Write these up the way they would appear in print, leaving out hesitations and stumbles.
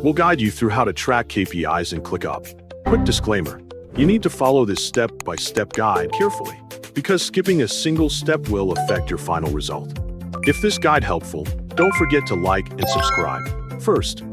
We'll guide you through how to track KPIs in ClickUp. Quick disclaimer, you need to follow this step-by-step guide carefully, because skipping a single step will affect your final result. If this guide helpful, don't forget to like and subscribe. First,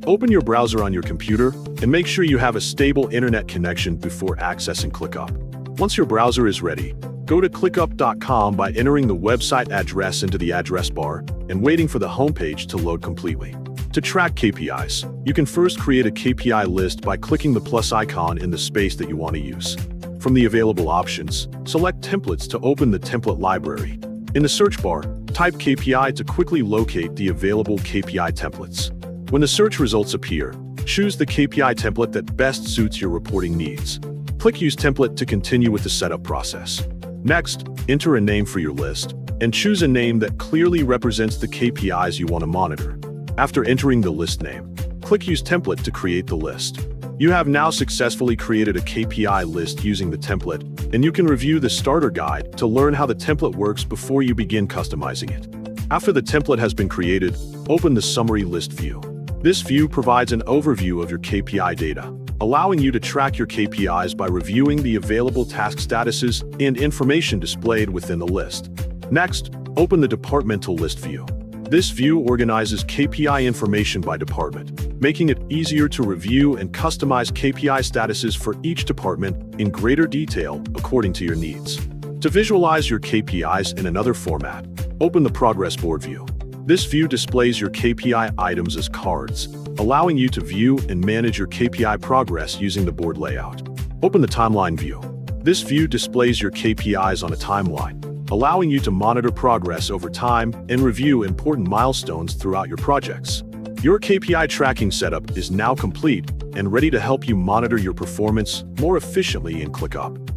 open your browser on your computer and make sure you have a stable internet connection before accessing ClickUp. Once your browser is ready, go to clickup.com by entering the website address into the address bar and waiting for the homepage to load completely. To track KPIs, you can first create a KPI list by clicking the plus icon in the space that you want to use. From the available options, select Templates to open the template library. In the search bar, type KPI to quickly locate the available KPI templates. When the search results appear, choose the KPI template that best suits your reporting needs. Click Use Template to continue with the setup process. Next, enter a name for your list, and choose a name that clearly represents the KPIs you want to monitor. After entering the list name, click Use Template to create the list. You have now successfully created a KPI list using the template, and you can review the starter guide to learn how the template works before you begin customizing it. After the template has been created, open the Summary List view. This view provides an overview of your KPI data, allowing you to track your KPIs by reviewing the available task statuses and information displayed within the list. Next, open the Departmental List view. This view organizes KPI information by department, making it easier to review and customize KPI statuses for each department in greater detail according to your needs. To visualize your KPIs in another format, open the Progress Board view. This view displays your KPI items as cards, allowing you to view and manage your KPI progress using the board layout. Open the Timeline view. This view displays your KPIs on a timeline, allowing you to monitor progress over time and review important milestones throughout your projects. Your KPI tracking setup is now complete and ready to help you monitor your performance more efficiently in ClickUp.